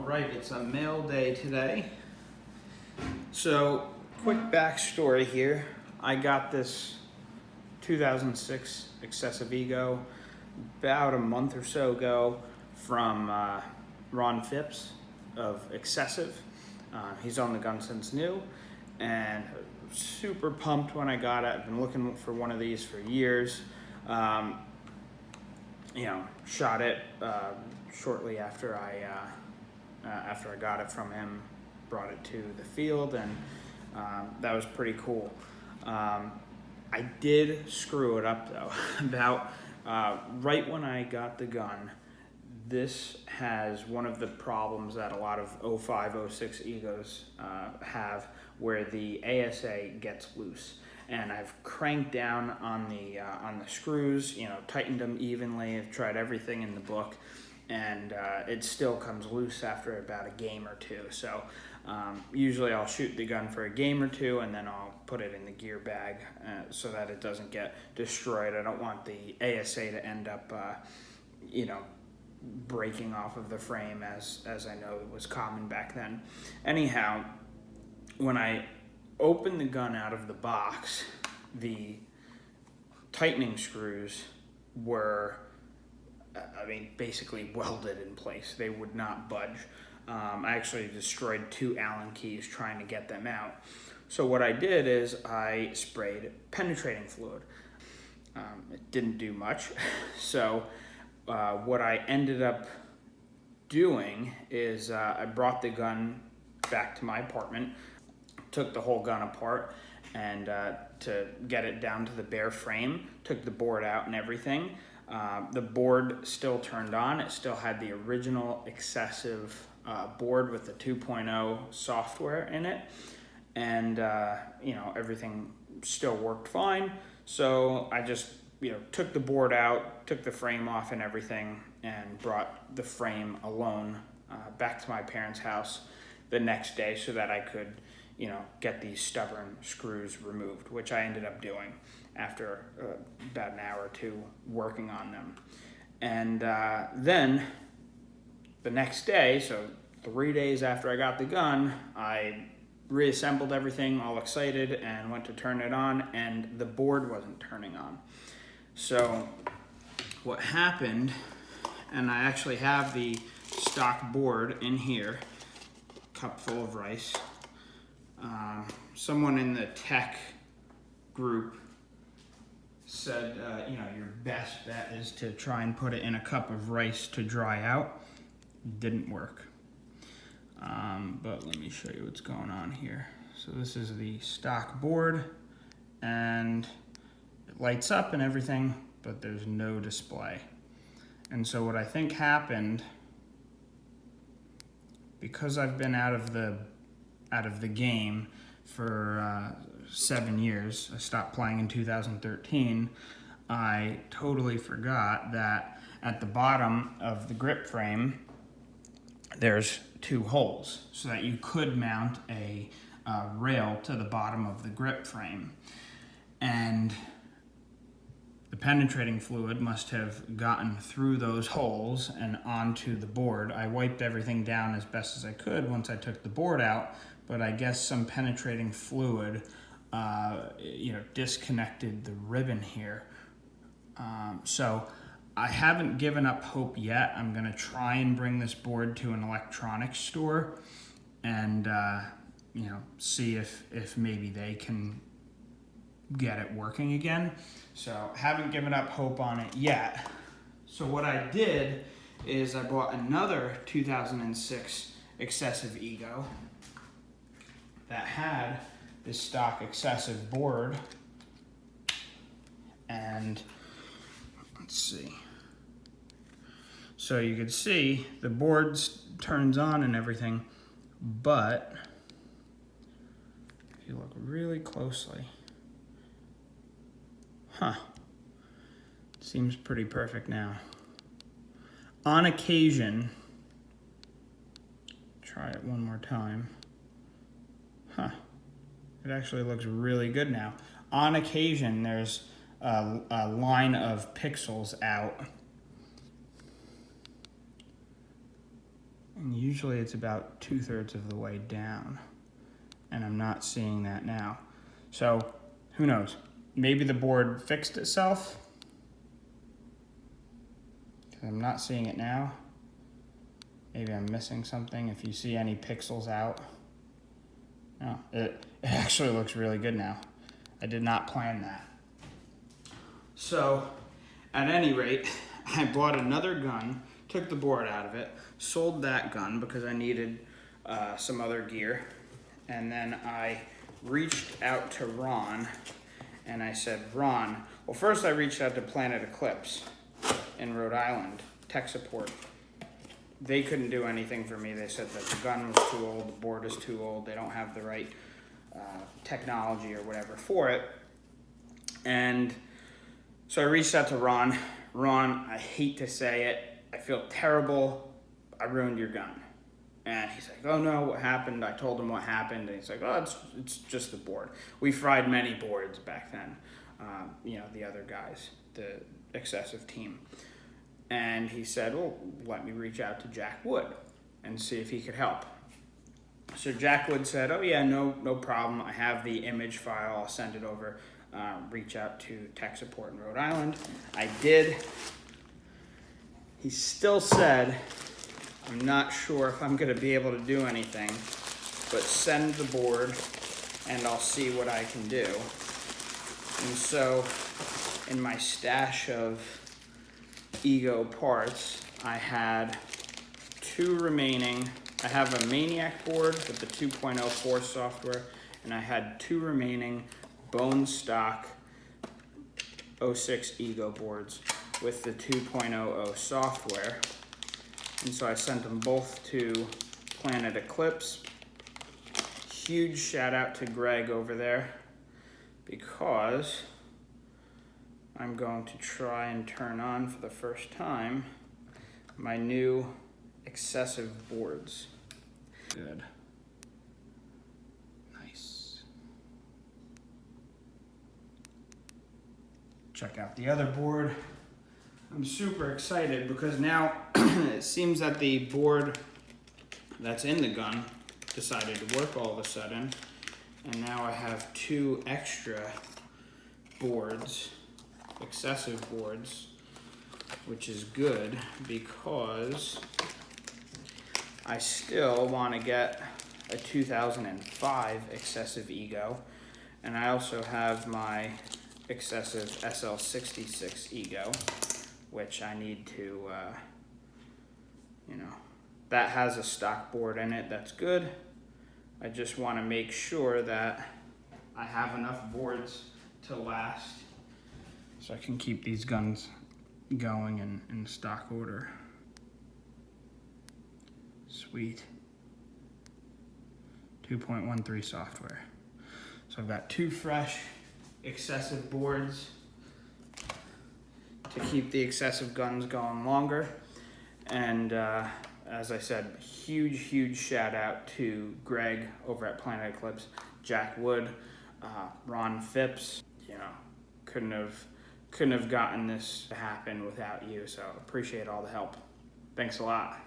Alright, it's a mail day today. So, quick backstory here. I got this 2006 XSV Ego about a month or so ago from Ron Phipps of Excessive. He's owned the gun since new, and super pumped when I got it. I've been looking for one of these for years. Shot it shortly after I got it from him, brought it to the field, and that was pretty cool. I did screw it up though. About right when I got the gun, this has one of the problems that a lot of 05, 06 Egos have, where the ASA gets loose. And I've cranked down on the screws, tightened them evenly. I've tried everything in the book, and it still comes loose after about a game or two. So usually I'll shoot the gun for a game or two, and then I'll put it in the gear bag so that it doesn't get destroyed. I don't want the ASA to end up, breaking off of the frame, as I know was common back then. Anyhow, when I opened the gun out of the box, the tightening screws were, basically welded in place. They would not budge. I actually destroyed 2 Allen keys trying to get them out. So what I did is I sprayed penetrating fluid. It didn't do much. So what I ended up doing is I brought the gun back to my apartment, took the whole gun apart, and to get it down to the bare frame, took the board out and everything. The board still turned on. It still had the original Excessive board with the 2.0 software in it, and everything still worked fine. So I just took the board out, took the frame off and everything, and brought the frame alone back to my parents' house the next day so that I could get these stubborn screws removed, which I ended up doing after about an hour or two working on them. And then the next day, so 3 days after I got the gun, I reassembled everything all excited and went to turn it on, and the board wasn't turning on. So what happened, and I actually have the stock board in here, cup full of rice. Someone in the tech group said, your best bet is to try and put it in a cup of rice to dry out. Didn't work. But let me show you what's going on here. So this is the stock board, and it lights up and everything, but there's no display. And so what I think happened, because I've been out of the game for 7 years. I stopped playing in 2013. I totally forgot that at the bottom of the grip frame there's 2 holes so that you could mount a rail to the bottom of the grip frame, and the penetrating fluid must have gotten through those holes and onto the board. I wiped everything down as best as I could once I took the board out, but I guess some penetrating fluid disconnected the ribbon here. So I haven't given up hope yet. I'm gonna try and bring this board to an electronics store and see if maybe they can get it working again. So haven't given up hope on it yet. So what I did is I bought another 2006 Excessive Ego that had this stock Excessive board, and let's see. So you can see the board turns on and everything, but if you look really closely, seems pretty perfect now. On occasion, try it one more time. It actually looks really good now. On occasion, there's a line of pixels out. And usually it's about 2/3 of the way down, and I'm not seeing that now. So who knows? Maybe the board fixed itself. I'm not seeing it now. Maybe I'm missing something. If you see any pixels out. No, it actually looks really good now. I did not plan that. So, at any rate, I bought another gun, took the board out of it, sold that gun because I needed some other gear, and then I reached out to Ron, and I said, Ron, well, first I reached out to Planet Eclipse in Rhode Island, tech support. They couldn't do anything for me. They said that the gun was too old, the board is too old, they don't have the right technology or whatever for it. And so I reached out to Ron. Ron, I hate to say it, I feel terrible, I ruined your gun. And he's like, oh no, what happened? I told him what happened, and he's like, oh, it's just the board. We fried many boards back then, the other guys, the excessive team. And he said, well, let me reach out to Jack Wood and see if he could help. So Jack Wood said, oh yeah, no problem. I have the image file, I'll send it over. Reach out to tech support in Rhode Island. I did. He still said, I'm not sure if I'm gonna be able to do anything, but send the board and I'll see what I can do. And so in my stash of Ego parts, I had two remaining. I have a Maniac board with the 2.04 software, and I had two remaining bone stock 06 Ego boards with the 2.00 software. And so I sent them both to Planet Eclipse. Huge shout out to Greg over there, because I'm going to try and turn on for the first time my new excessive boards. Good. Nice. Check out the other board. I'm super excited because now it seems that the board that's in the gun decided to work all of a sudden, and now I have two extra boards, excessive boards, which is good because I still want to get a 2005 excessive Ego, and I also have my excessive SL66 Ego, which I need to, that has a stock board in it, that's good. I just want to make sure that I have enough boards to last so I can keep these guns going in stock order. Sweet. 2.13 software. So I've got two fresh excessive boards to keep the excessive guns going longer. And as I said, huge shout out to Greg over at Planet Eclipse, Jack Wood, Ron Phipps. Couldn't have gotten this to happen without you, so appreciate all the help. Thanks a lot.